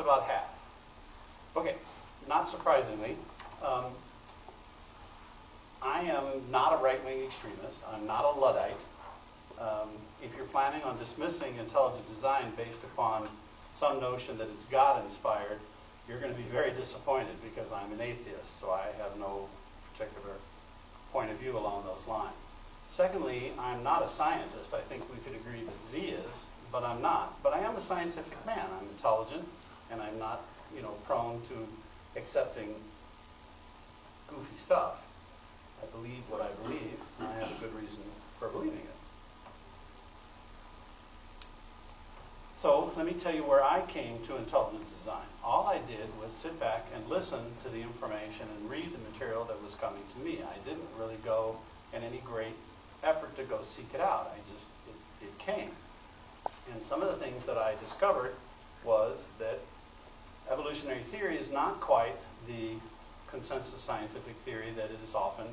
about half. Okay, not surprisingly, I am not a right-wing extremist. I'm not a Luddite. If you're planning on dismissing intelligent design based upon some notion that it's God-inspired, you're going to be very disappointed because I'm an atheist, so I have no particular point of view along those lines. Secondly, I'm not a scientist. I think we could agree that Z is, but I'm not. But I am a scientific man. I'm intelligent, and I'm not, prone to accepting goofy stuff. I believe what I believe, and I have a good reason for believing it. So let me tell you where I came to intelligent design. All I did was sit back and listen to the information and read the material that was coming to me. I didn't really go in any great effort to go seek it out. It came. And some of the things that I discovered was that evolutionary theory is not quite the consensus scientific theory that it is often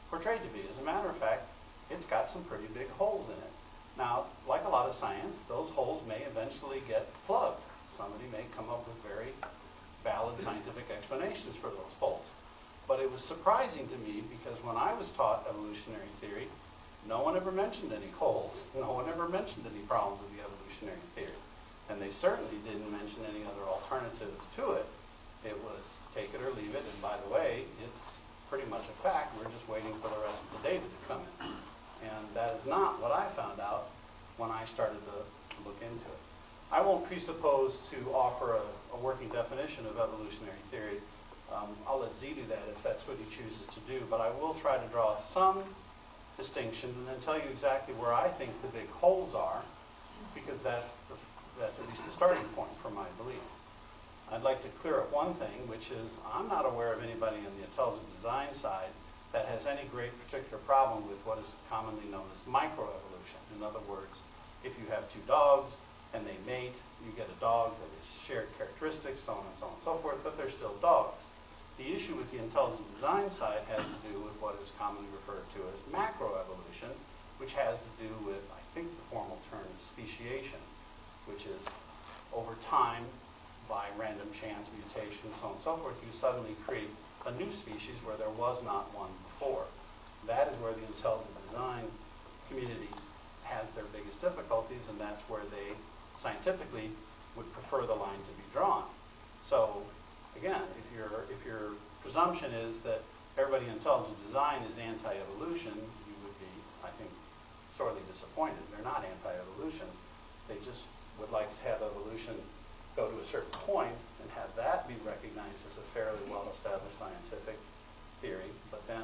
portrayed to be. As a matter of fact, it's got some pretty big holes in it. Now, like a lot of science, those holes may eventually get plugged. Somebody may come up with very valid scientific explanations for those holes. But it was surprising to me because when I was taught evolutionary theory, no one ever mentioned any holes. No one ever mentioned any problems with the evolutionary theory. And they certainly didn't mention any other alternatives to it. It was take it or leave it, and by the way, it's pretty much a fact. We're just waiting for the rest of the data to come in. And that is not what I found out when I started to look into it. I won't presuppose to offer a working definition of evolutionary theory. I'll let Z do that if that's what he chooses to do, but I will try to draw some distinctions and then tell you exactly where I think the big holes are, because that's at least the starting point for my belief. I'd like to clear up one thing, which is I'm not aware of anybody on the intelligent design side that has any great particular problem with what is commonly known as microevolution. In other words, if you have two dogs and they mate, you get a dog that has shared characteristics, so on and so on and so forth, but they're still dogs. The issue with the intelligent design side has to do with what is commonly referred to as macroevolution, which has to do with, I think the formal term is speciation, which is over time, by random chance, mutation, so on and so forth, you suddenly create a new species where there was not one before. That is where the intelligent design community has their biggest difficulties, and that's where they scientifically would prefer the line to be drawn. So again, if your presumption is that everybody in intelligent design is anti-evolution, you would be, I think, sorely disappointed. They're not anti-evolution. They just would like to have evolution go to a certain point and have that be recognized as a fairly well-established scientific theory, but then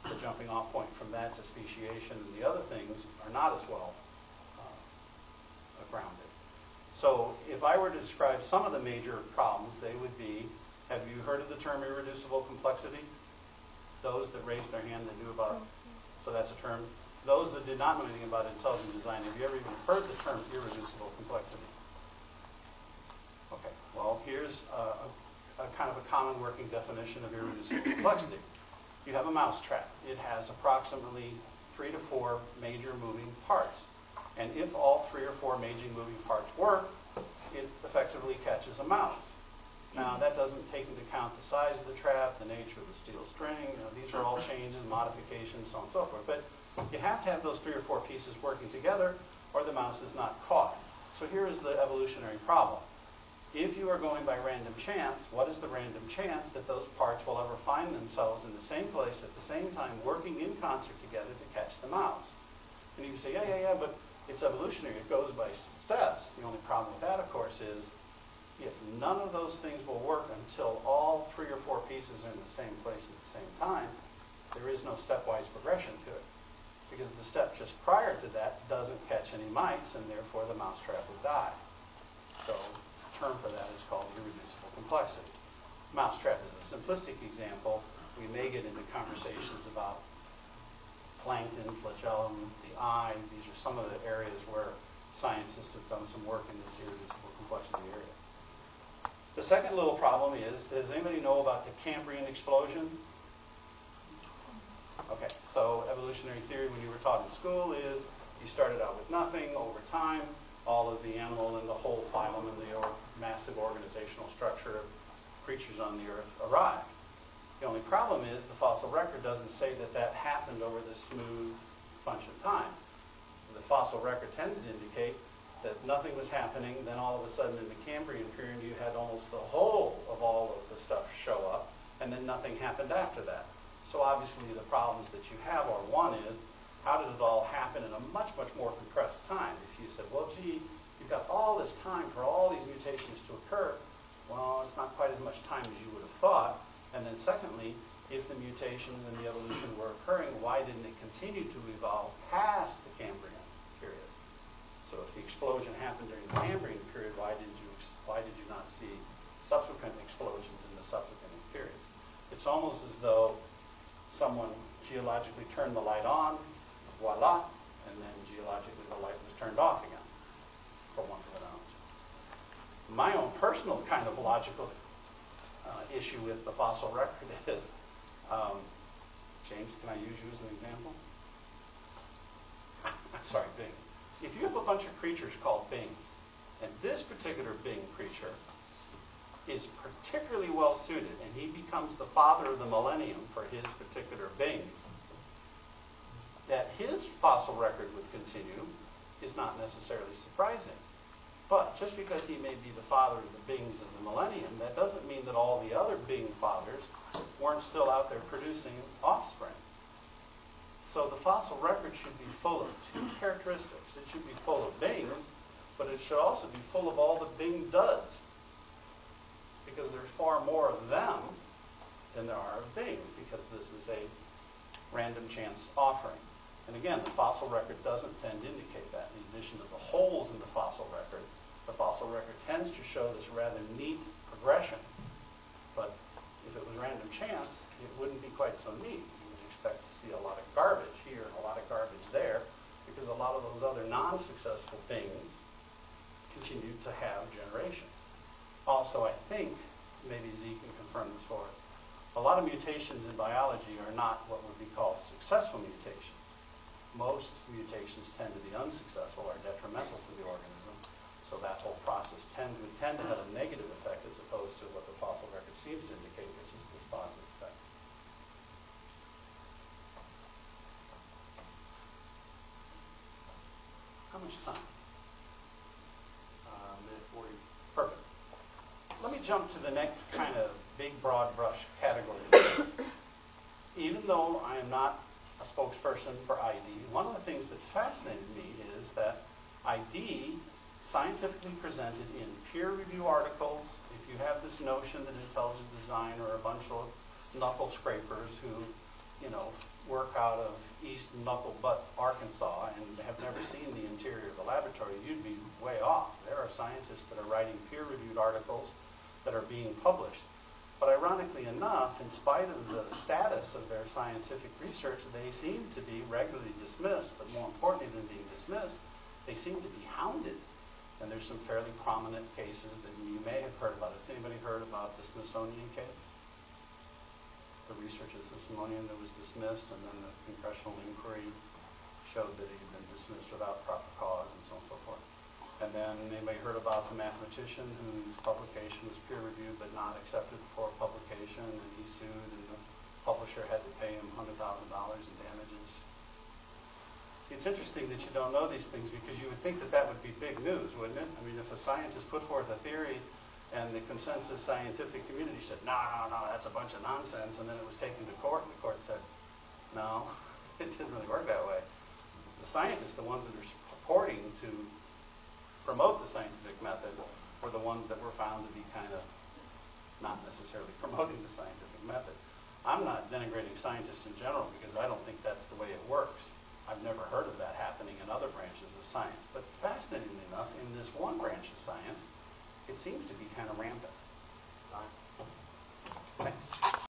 the jumping off point from that to speciation and the other things are not as well grounded. So if I were to describe some of the major problems, they would be, have you heard of the term irreducible complexity? Those that raised their hand, they knew about, so that's a term. Those that did not know anything about intelligent design, have you ever even heard the term irreducible complexity? Okay, well, here's a kind of a common working definition of irreducible complexity. You have a mousetrap. It has approximately 3 to 4 major moving parts. And if all 3 or 4 major moving parts work, it effectively catches a mouse. Now, that doesn't take into account the size of the trap, the nature of the steel string. These are all changes, modifications, so on and so forth. But you have to have those 3 or 4 pieces working together, or the mouse is not caught. So here is the evolutionary problem. If you are going by random chance, what is the random chance that those parts will ever find themselves in the same place at the same time, working in concert together to catch the mouse? And you say, yeah, but it's evolutionary. It goes by steps. The only problem with that, of course, is if none of those things will work until all 3 or 4 pieces are in the same place at the same time, there is no stepwise progression to it. Because the step just prior to that doesn't catch any mice, and therefore the mousetrap would die. So the term for that is called irreducible complexity. Mousetrap is a simplistic example. We may get into conversations about plankton, flagellum, the eye. These are some of the areas where scientists have done some work in this irreducible complexity area. The second little problem is, does anybody know about the Cambrian explosion? Okay, so evolutionary theory when you were taught in school is you started out with nothing. Over time, all of the animal and the whole phylum and the massive organizational creatures on the Earth arrived. The only problem is the fossil record doesn't say that that happened over this smooth bunch of time. The fossil record tends to indicate that nothing was happening, then all of a sudden in the Cambrian period you had almost the whole of all of the stuff show up, and then nothing happened after that. So obviously the problems that you have are, one is, how did it all happen in a much, much more compressed time? If you said, well, gee, you've got all this time for all these mutations to occur, well, it's not quite as much time as you would have thought. And then secondly, if the mutations and the evolution were occurring, why didn't it continue to evolve past the Cambrian period? So if the explosion happened during the Cambrian period, why did you not see subsequent explosions in the subsequent periods? It's almost as though someone geologically turned the light on, voila, and then geologically the light was turned off again, for want of an analogy. My own personal kind of logical issue with the fossil record is, James, can I use you as an example? I'm sorry, Bing. If you have a bunch of creatures called Bings, and this particular Bing creature is particularly well suited, and he becomes the father of the millennium for his particular Bings, that his fossil record would continue is not necessarily surprising. But just because he may be the father of the Bings of the millennium, that doesn't mean that all the other Bing fathers weren't still out there producing offspring. So the fossil record should be full of two characteristics. It should be full of Bings, but it should also be full of all the Bing duds, because there's far more of them than there are of Bing, because this is a random chance offering. And again, the fossil record doesn't tend to indicate that. In addition to the holes in the fossil record tends to show this rather neat progression. But if it was random chance, it wouldn't be quite so neat. You would expect to see a lot of garbage here and a lot of garbage there, because a lot of those other non-successful things continued to have generations. Also, I think, maybe Z can confirm this for us, a lot of mutations in biology are not what would be called successful mutations. Most mutations tend to be unsuccessful or detrimental to the organism, so that whole process would tend to have a negative effect as opposed to what the fossil record seems to indicate, which is this positive effect. How much time? Minute 40. Perfect. Let me jump to the next kind of big, broad brush category. Even though I am not a spokesperson for ID, one of the things that's fascinated me is that ID, scientifically presented in peer review articles, if you have this notion that intelligent design are a bunch of knuckle scrapers who, work out of East Knuckle Butt, Arkansas, and have never seen the interior of the laboratory, you'd be way off. There are scientists that are writing peer-reviewed articles that are being published. But ironically enough, in spite of the status of their scientific research, they seem to be regularly dismissed, but more importantly than being dismissed, they seem to be hounded. And there's some fairly prominent cases that you may have heard about. Has anybody heard about the Smithsonian case? The research at the Smithsonian that was dismissed, and then the congressional inquiry showed that he had been dismissed without proper cause, and so on and so forth. And then anybody heard about the mathematician whose publication was peer-reviewed but not accepted for publication, and he sued, and the publisher had to pay him $100,000 in damages? See, it's interesting that you don't know these things, because you would think that that would be big news, wouldn't it? I mean, if a scientist put forth a theory and the consensus scientific community said, no, that's a bunch of nonsense, and then it was taken to court, and the court said, no, it didn't really work that way. The scientists, the ones that are purporting to promote the scientific method, were the ones that were found to be kind of not necessarily promoting the scientific method. I'm not denigrating scientists in general, because I don't think that's the way it works. I've never heard of that happening in other branches of science. But fascinatingly enough, in this one branch of science, it seems to be kind of rampant.